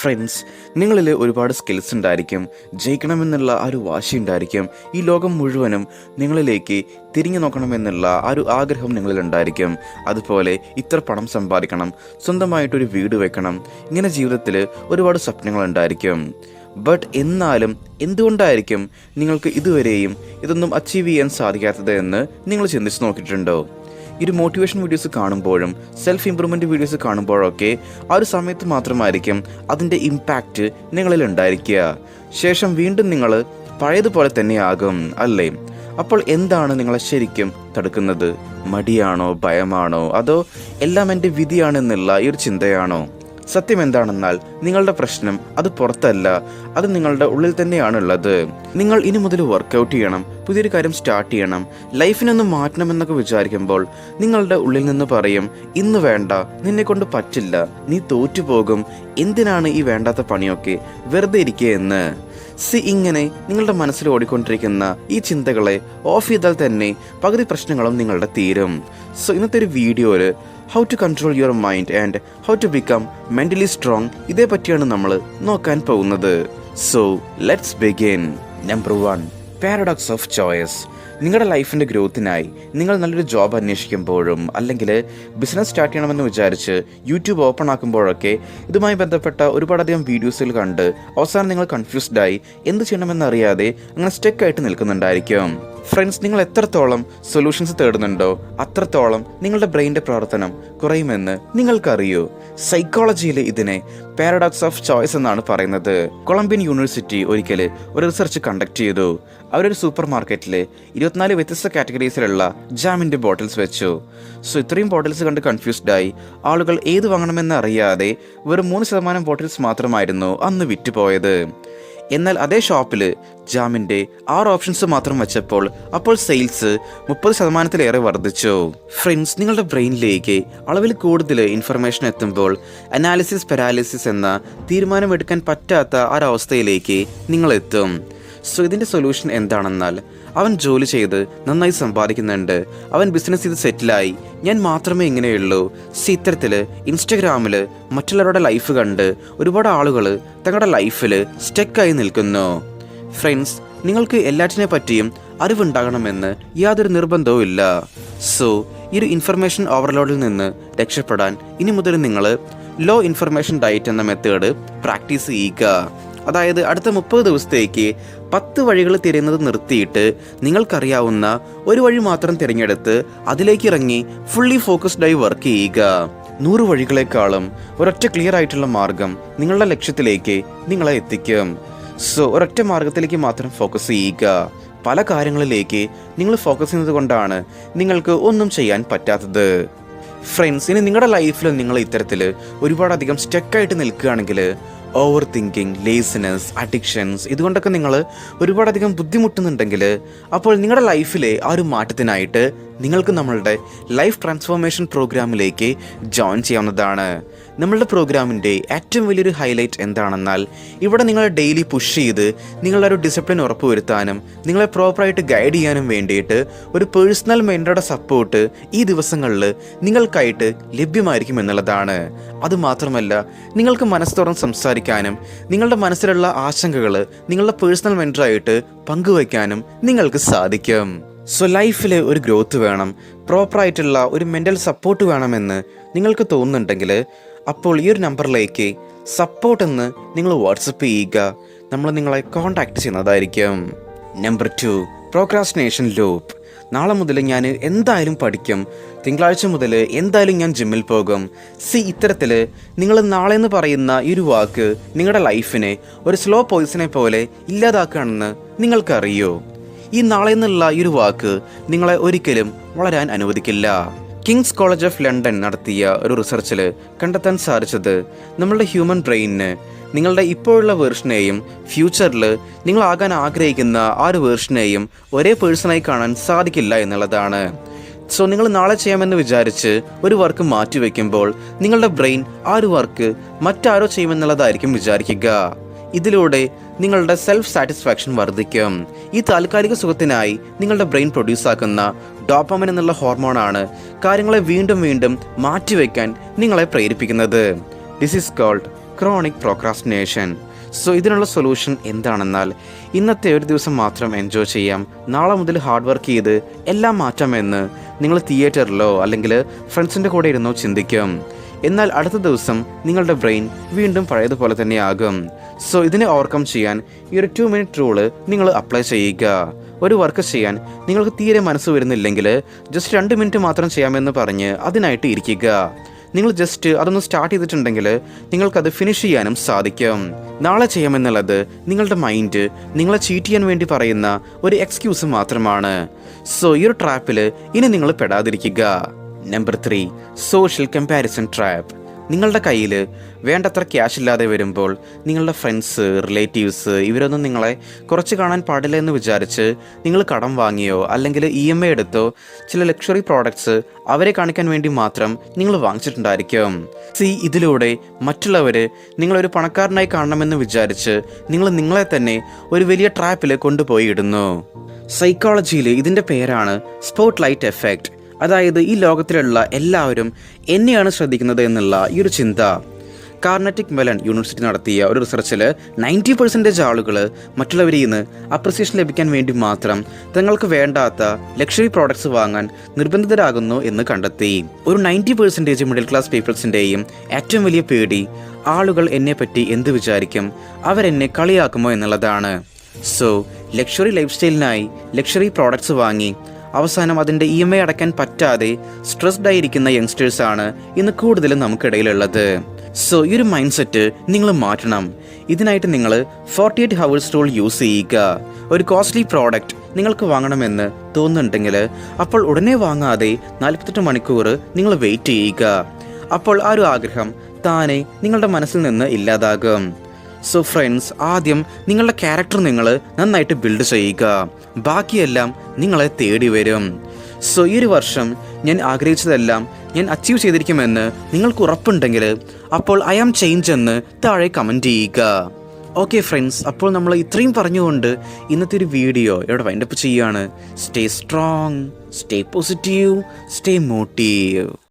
Friends, നിങ്ങളിൽ ഒരുപാട് skills ഉണ്ടായിരിക്കും. ജയിക്കണമെന്നുള്ള ആ ഒരു വാശി ഉണ്ടായിരിക്കും. ഈ ലോകം മുഴുവനും നിങ്ങളിലേക്ക് തിരിഞ്ഞു നോക്കണമെന്നുള്ള ആ ഒരു ആഗ്രഹം നിങ്ങളിലുണ്ടായിരിക്കും. അതുപോലെ ഇത്ര പണം സമ്പാദിക്കണം, സ്വന്തമായിട്ടൊരു വീട് വെക്കണം, ഇങ്ങനെ ജീവിതത്തിൽ ഒരുപാട് സ്വപ്നങ്ങളുണ്ടായിരിക്കും. ബട്ട് എന്നാലും എന്തുകൊണ്ടായിരിക്കും നിങ്ങൾക്ക് ഇതുവരെയും ഇതൊന്നും അച്ചീവ് ചെയ്യാൻ സാധിക്കാത്തത് എന്ന് നിങ്ങൾ ചിന്തിച്ച് നോക്കിയിട്ടുണ്ടോ? ഈ ഒരു മോട്ടിവേഷൻ വീഡിയോസ് കാണുമ്പോഴും സെൽഫ് ഇമ്പ്രൂവ്മെൻറ്റ് വീഡിയോസ് കാണുമ്പോഴൊക്കെ ആ ഒരു സമയത്ത് മാത്രമായിരിക്കും അതിൻ്റെ ഇമ്പാക്റ്റ് നിങ്ങളിൽ ഉണ്ടായിരിക്കുക. ശേഷം വീണ്ടും നിങ്ങൾ പഴയതുപോലെ തന്നെയാകും, അല്ലേ? അപ്പോൾ എന്താണ് നിങ്ങളെ ശരിക്കും തടുക്കുന്നത്? മടിയാണോ, ഭയമാണോ, അതോ എല്ലാം എൻ്റെ വിധിയാണെന്നുള്ള ഈ ഒരു ചിന്തയാണോ? സത്യം എന്താണെന്നാൽ നിങ്ങളുടെ പ്രശ്നം അത് പുറത്തല്ല, അത് നിങ്ങളുടെ ഉള്ളിൽ തന്നെയാണുള്ളത്. നിങ്ങൾ ഇനി മുതൽ വർക്കൗട്ട് ചെയ്യണം, പുതിയൊരു കാര്യം സ്റ്റാർട്ട് ചെയ്യണം, ലൈഫിനൊന്ന് മാറ്റണമെന്നൊക്കെ വിചാരിക്കുമ്പോൾ നിങ്ങളുടെ ഉള്ളിൽ നിന്ന് പറയും, ഇന്ന് വേണ്ട, നിന്നെ കൊണ്ട് പറ്റില്ല, നീ തോറ്റുപോകും, എന്തിനാണ് ഈ വേണ്ടാത്ത പണിയൊക്കെ, വെറുതെ ഇരിക്കുക എന്ന്. ഇങ്ങനെ നിങ്ങളുടെ മനസ്സിൽ ഓടിക്കൊണ്ടിരിക്കുന്ന ഈ ചിന്തകളെ ഓഫ് ചെയ്താൽ തന്നെ പകുതി പ്രശ്നങ്ങളും നിങ്ങളുടെ തീരും. ഇന്നത്തെ ഒരു വീഡിയോയിൽ how to control your mind and how to become mentally strong, ഇതേ പറ്റിയാണ് നമ്മൾ നോക്കാൻ പോകുന്നത്. Let's begin. Number 1, paradox of choice. നിങ്ങളുടെ ലൈഫിൻ്റെ ഗ്രോത്തിനായി നിങ്ങൾ നല്ലൊരു ജോബ് അന്വേഷിക്കുമ്പോഴും അല്ലെങ്കിൽ ബിസിനസ് സ്റ്റാർട്ട് ചെയ്യണമെന്ന് വിചാരിച്ച് യൂട്യൂബ് ഓപ്പൺ ആക്കുമ്പോഴൊക്കെ ഇതുമായി ബന്ധപ്പെട്ട ഒരുപാടധികം വീഡിയോസിൽ കണ്ട് അവസാനം നിങ്ങൾ കൺഫ്യൂസ്ഡായി എന്ത് ചെയ്യണമെന്നറിയാതെ അങ്ങനെ സ്റ്റക്കായിട്ട് നിൽക്കുന്നുണ്ടായിരിക്കും. ഫ്രണ്ട്സ്, നിങ്ങൾ എത്രത്തോളം സൊല്യൂഷൻസ് തേടുന്നുണ്ടോ അത്രത്തോളം നിങ്ങളുടെ ബ്രെയിൻ്റെ പ്രവർത്തനം കുറയുമെന്ന് നിങ്ങൾക്കറിയൂ. സൈക്കോളജിയിൽ ഇതിനെ പാരഡോക്സ് ഓഫ് ചോയ്സ് എന്നാണ് പറയുന്നത്. കൊളംബിയൻ യൂണിവേഴ്സിറ്റി ഒരിക്കൽ ഒരു റിസർച്ച് കണ്ടക്ട് ചെയ്തു. അവരൊരു സൂപ്പർ മാർക്കറ്റിൽ 24 വ്യത്യസ്ത കാറ്റഗറീസിലുള്ള ജാമിൻ്റെ ബോട്ടിൽസ് വെച്ചു. ഇത്രയും ബോട്ടിൽസ് കണ്ട് കൺഫ്യൂസ്ഡായി ആളുകൾ ഏത് വാങ്ങണമെന്ന് അറിയാതെ വെറും 3% ബോട്ടിൽസ് മാത്രമായിരുന്നു അന്ന് വിറ്റുപോയത്. എന്നാൽ അതേ ഷോപ്പിൽ ജാമിൻ്റെ 6 ഓപ്ഷൻസ് മാത്രം വെച്ചപ്പോൾ അപ്പോൾ സെയിൽസ് 30%-ലേറെ വർദ്ധിച്ചു. ഫ്രണ്ട്സ്, നിങ്ങളുടെ ബ്രെയിനിലേക്ക് അളവിൽ കൂടുതൽ ഇൻഫർമേഷൻ എത്തുമ്പോൾ അനാലിസിസ് പാരാലിസിസ് എന്ന തീരുമാനമെടുക്കാൻ പറ്റാത്ത ഒരവസ്ഥയിലേക്ക് നിങ്ങൾ എത്തും. ഇതിൻ്റെ സൊല്യൂഷൻ എന്താണെന്നാൽ, അവൻ ജോലി ചെയ്ത് നന്നായി സമ്പാദിക്കുന്നുണ്ട്, അവൻ ബിസിനസ് ചെയ്ത് സെറ്റിലായി, ഞാൻ മാത്രമേ ഇങ്ങനെയുള്ളൂ. ഇത്തരത്തിൽ ഇൻസ്റ്റഗ്രാമിൽ മറ്റുള്ളവരുടെ ലൈഫ് കണ്ട് ഒരുപാട് ആളുകൾ തങ്ങളുടെ ലൈഫിൽ സ്റ്റക്കായി നിൽക്കുന്നു. ഫ്രണ്ട്സ്, നിങ്ങൾക്ക് എല്ലാറ്റിനെ പറ്റിയും അറിവുണ്ടാകണമെന്ന് യാതൊരു നിർബന്ധവും ഇല്ല. ഈ ഒരു ഇൻഫർമേഷൻ ഓവർലോഡിൽ നിന്ന് രക്ഷപ്പെടാൻ ഇനി മുതൽ നിങ്ങൾ ലോ ഇൻഫർമേഷൻ ഡയറ്റ് എന്ന മെത്തേഡ് പ്രാക്ടീസ് ചെയ്യുക. അതായത് അടുത്ത 30 ദിവസത്തേക്ക് 10 വഴികൾ തിരയുന്നത് നിർത്തിയിട്ട് നിങ്ങൾക്കറിയാവുന്ന ഒരു വഴി മാത്രം തിരഞ്ഞെടുത്ത് അതിലേക്ക് ഇറങ്ങി ഫുള്ളി ഫോക്കസ്ഡായി വർക്ക് ചെയ്യുക. 100 വഴികളെക്കാളും ഒരൊറ്റ ക്ലിയർ ആയിട്ടുള്ള മാർഗം നിങ്ങളുടെ ലക്ഷ്യത്തിലേക്ക് നിങ്ങളെ എത്തിക്കും. ഒരൊറ്റ മാർഗത്തിലേക്ക് മാത്രം ഫോക്കസ് ചെയ്യുക. പല കാര്യങ്ങളിലേക്ക് നിങ്ങൾ ഫോക്കസ് ചെയ്യുന്നത് കൊണ്ടാണ് നിങ്ങൾക്ക് ഒന്നും ചെയ്യാൻ പറ്റാത്തത്. ഫ്രണ്ട്സ്, ഇനി നിങ്ങളുടെ ലൈഫിൽ നിങ്ങൾ ഇത്തരത്തിൽ ഒരുപാടധികം സ്റ്റക്കായിട്ട് നിൽക്കുകയാണെങ്കിൽ ഓവർ തിങ്കിങ്, ലേസിനെസ്, അഡിക്ഷൻസ്, ഇതുകൊണ്ടൊക്കെ നിങ്ങൾ ഒരുപാടധികം ബുദ്ധിമുട്ടുന്നുണ്ടെങ്കിൽ അപ്പോൾ നിങ്ങളുടെ ലൈഫിലെ ആ ഒരു മാറ്റത്തിനായിട്ട് നിങ്ങൾക്ക് നമ്മളുടെ ലൈഫ് ട്രാൻസ്ഫോർമേഷൻ പ്രോഗ്രാമിലേക്ക് ജോയിൻ ചെയ്യാവുന്നതാണ്. നമ്മളുടെ പ്രോഗ്രാമിൻ്റെ ഏറ്റവും വലിയൊരു ഹൈലൈറ്റ് എന്താണെന്നാൽ, ഇവിടെ നിങ്ങളെ ഡെയിലി പുഷ് ചെയ്ത് നിങ്ങളുടെ ഒരു ഡിസിപ്ലിൻ ഉറപ്പുവരുത്താനും നിങ്ങളെ പ്രോപ്പറായിട്ട് ഗൈഡ് ചെയ്യാനും വേണ്ടിയിട്ട് ഒരു പേഴ്സണൽ മെൻറ്ററുടെ സപ്പോർട്ട് ഈ ദിവസങ്ങളിൽ നിങ്ങൾക്കായിട്ട് ലഭ്യമായിരിക്കും എന്നുള്ളതാണ്. അതുമാത്രമല്ല, നിങ്ങൾക്ക് മനസ്സ് തുറന്ന് സംസാരിക്കാനും നിങ്ങളുടെ മനസ്സിലുള്ള ആശങ്കകൾ നിങ്ങളുടെ പേഴ്സണൽ മെൻറ്ററായിട്ട് പങ്കുവയ്ക്കാനും നിങ്ങൾക്ക് സാധിക്കും. ലൈഫിൽ ഒരു ഗ്രോത്ത് വേണം, പ്രോപ്പറായിട്ടുള്ള ഒരു മെൻ്റൽ സപ്പോർട്ട് വേണമെന്ന് നിങ്ങൾക്ക് തോന്നുന്നുണ്ടെങ്കിൽ അപ്പോൾ ഈ ഒരു നമ്പറിലേക്ക് സപ്പോർട്ട് എന്ന് നിങ്ങൾ വാട്സപ്പ് ചെയ്യുക. നമ്മൾ നിങ്ങളെ കോൺടാക്റ്റ് ചെയ്യുന്നതായിരിക്കും. Number 2, procrastination loop. നാളെ മുതൽ ഞാൻ എന്തായാലും പഠിക്കും, തിങ്കളാഴ്ച മുതൽ എന്തായാലും ഞാൻ ജിമ്മിൽ പോകും. ഇത്തരത്തിൽ നിങ്ങൾ നാളെ എന്ന് പറയുന്ന ഈ ഒരു വാക്ക് നിങ്ങളുടെ ലൈഫിനെ ഒരു സ്ലോ പോയിസനെ പോലെ ഇല്ലാതാക്കുകയാണെന്ന് നിങ്ങൾക്കറിയോ? ഈ നാളെ എന്നുള്ള ഈ ഒരു വാക്ക് നിങ്ങളെ ഒരിക്കലും വളരാൻ അനുവദിക്കില്ല. കിങ്സ് കോളേജ് ഓഫ് ലണ്ടൻ നടത്തിയ ഒരു റിസർച്ചിൽ കണ്ടെത്താൻ സാധിച്ചത് നമ്മളുടെ ഹ്യൂമൻ ബ്രെയിനിന് നിങ്ങളുടെ ഇപ്പോഴുള്ള വേർഷനെയും ഫ്യൂച്ചറിൽ നിങ്ങളാകാൻ ആഗ്രഹിക്കുന്ന ആ ഒരു വേർഷനെയും ഒരേ പേഴ്സണായി കാണാൻ സാധിക്കില്ല എന്നുള്ളതാണ്. നിങ്ങൾ നാളെ ചെയ്യാമെന്ന് വിചാരിച്ച് ഒരു വർക്ക് മാറ്റിവെക്കുമ്പോൾ നിങ്ങളുടെ ബ്രെയിൻ ആ ഒരു വർക്ക് മറ്റാരോ ചെയ്യുമെന്നുള്ളതായിരിക്കും വിചാരിക്കുക. ഇതിലൂടെ നിങ്ങളുടെ സെൽഫ് സാറ്റിസ്ഫാക്ഷൻ വർദ്ധിക്കും. ഈ താൽക്കാലിക സുഖത്തിനായി നിങ്ങളുടെ ബ്രെയിൻ പ്രൊഡ്യൂസാക്കുന്ന ഡോപ്പമിൻ എന്നുള്ള ഹോർമോണാണ് കാര്യങ്ങളെ വീണ്ടും വീണ്ടും മാറ്റിവെക്കാൻ നിങ്ങളെ പ്രേരിപ്പിക്കുന്നത്. This is called chronic procrastination. So ഇതിനുള്ള സൊല്യൂഷൻ എന്താണെന്നാൽ ഇന്നത്തെ ഒരു ദിവസം മാത്രം എൻജോയ് ചെയ്യാം, നാളെ മുതൽ ഹാർഡ് വർക്ക് ചെയ്ത് എല്ലാം മാറ്റാമെന്ന് നിങ്ങൾ തിയേറ്ററിലോ അല്ലെങ്കിൽ ഫ്രണ്ട്സിൻ്റെ കൂടെ ഇരുന്നോ ചിന്തിക്കും. എന്നാൽ അടുത്ത ദിവസം നിങ്ങളുടെ ബ്രെയിൻ വീണ്ടും പഴയതുപോലെ തന്നെ ആകും. സോ ഇതിനെ ഓവർകം ചെയ്യാൻ ഈ ഒരു 2 മിനിറ്റ് റൂള് നിങ്ങൾ അപ്ലൈ ചെയ്യുക. ഒരു വർക്ക് ചെയ്യാൻ നിങ്ങൾക്ക് തീരെ മനസ്സ് വരുന്നില്ലെങ്കിൽ ജസ്റ്റ് 2 മിനിറ്റ് മാത്രം ചെയ്യാമെന്ന് പറഞ്ഞ് അതിനായിട്ട് ഇരിക്കുക. നിങ്ങൾ ജസ്റ്റ് അതൊന്ന് സ്റ്റാർട്ട് ചെയ്തിട്ടുണ്ടെങ്കിൽ നിങ്ങൾക്കത് ഫിനിഷ് ചെയ്യാനും സാധിക്കും. നാളെ ചെയ്യാമെന്നുള്ളത് നിങ്ങളുടെ മൈൻഡ് നിങ്ങളെ ചീറ്റ് ചെയ്യാൻ വേണ്ടി പറയുന്ന ഒരു എക്സ്ക്യൂസ് മാത്രമാണ്. സോ ഈ ഒരു ട്രാപ്പിൽ ഇനി നിങ്ങൾ പെടാതിരിക്കുക. Number 3, social comparison trap. നിങ്ങളുടെ കയ്യിൽ വേണ്ടത്ര ക്യാഷ് ഇല്ലാതെ വരുമ്പോൾ നിങ്ങളുടെ ഫ്രണ്ട്സ്, റിലേറ്റീവ്സ് ഇവരൊന്നും നിങ്ങളെ കുറച്ച് കാണാൻ പാടില്ല എന്ന് വിചാരിച്ച് നിങ്ങൾ കടം വാങ്ങിയോ അല്ലെങ്കിൽ EMI എടുത്തോ ചില ലക്ഷറി പ്രോഡക്ട്സ് അവരെ കാണിക്കാൻ വേണ്ടി മാത്രം നിങ്ങൾ വാങ്ങിച്ചിട്ടുണ്ടായിരിക്കും. ഇതിലൂടെ മറ്റുള്ളവർ നിങ്ങളൊരു പണക്കാരനായി കാണണമെന്ന് വിചാരിച്ച് നിങ്ങളെ തന്നെ ഒരു വലിയ ട്രാപ്പിൽ കൊണ്ടുപോയി ഇടുന്നു. സൈക്കോളജിയിൽ ഇതിൻ്റെ പേരാണ് സ്പോട്ട് ലൈറ്റ് എഫക്റ്റ്. അതായത് ഈ ലോകത്തിലുള്ള എല്ലാവരും എന്നെയാണ് ശ്രദ്ധിക്കുന്നത് എന്നുള്ള ഈ ഒരു ചിന്ത. കാർണറ്റിക് മെലൺ യൂണിവേഴ്സിറ്റി നടത്തിയ ഒരു റിസർച്ചിൽ 90% ആളുകൾ മറ്റുള്ളവരിൽ നിന്ന് അപ്രിസിയേഷൻ ലഭിക്കാൻ വേണ്ടി മാത്രം തങ്ങൾക്ക് വേണ്ടാത്ത ലക്ഷറി പ്രോഡക്ട്സ് വാങ്ങാൻ നിർബന്ധിതരാകുന്നു എന്ന് കണ്ടെത്തി. ഒരു 90% മിഡിൽ ക്ലാസ് പീപ്പിൾസിൻ്റെയും ഏറ്റവും വലിയ പേടി ആളുകൾ എന്നെപ്പറ്റി എന്ത് വിചാരിക്കും, അവരെന്നെ കളിയാക്കുമോ എന്നുള്ളതാണ്. സോ ലക്ഷറി ലൈഫ് സ്റ്റൈലിനായി ലക്ഷറി പ്രോഡക്ട്സ് വാങ്ങി അവസാനം അതിൻ്റെ EMI അടയ്ക്കാൻ പറ്റാതെ സ്ട്രെസ്ഡ് ആയിരിക്കുന്ന യങ്സ്റ്റേഴ്സാണ് ഇന്ന് കൂടുതലും നമുക്കിടയിലുള്ളത്. സോ ഈ ഒരു മൈൻഡ് സെറ്റ് നിങ്ങൾ മാറ്റണം. ഇതിനായിട്ട് നിങ്ങൾ 48 hours റൂൾ യൂസ് ചെയ്യുക. ഒരു കോസ്റ്റ്ലി പ്രോഡക്റ്റ് നിങ്ങൾക്ക് വാങ്ങണമെന്ന് തോന്നുന്നുണ്ടെങ്കിൽ അപ്പോൾ ഉടനെ വാങ്ങാതെ 48 മണിക്കൂർ നിങ്ങൾ വെയിറ്റ് ചെയ്യുക. അപ്പോൾ ആ ഒരു ആഗ്രഹം താനെ നിങ്ങളുടെ മനസ്സിൽ നിന്ന് ഇല്ലാതാകും. സോ ഫ്രണ്ട്സ്, ആദ്യം നിങ്ങളുടെ ക്യാരക്ടർ നിങ്ങൾ നന്നായിട്ട് ബിൽഡ് ചെയ്യുക, ബാക്കിയെല്ലാം നിങ്ങളെ തേടി വരും. സോ ഈ ഒരു വർഷം ഞാൻ ആഗ്രഹിച്ചതെല്ലാം ഞാൻ അച്ചീവ് ചെയ്തിരിക്കുമെന്ന് നിങ്ങൾക്ക് ഉറപ്പുണ്ടെങ്കിൽ അപ്പോൾ ഐ ആം ചേഞ്ച് എന്ന് താഴെ കമൻറ്റ് ചെയ്യുക. ഓക്കെ ഫ്രണ്ട്സ്, അപ്പോൾ നമ്മൾ ഇത്രയും പറഞ്ഞുകൊണ്ട് ഇന്നത്തെ ഒരു വീഡിയോ ഇവിടെ വൈൻഡപ്പ് ചെയ്യുകയാണ്. Stay strong, stay positive, stay motive.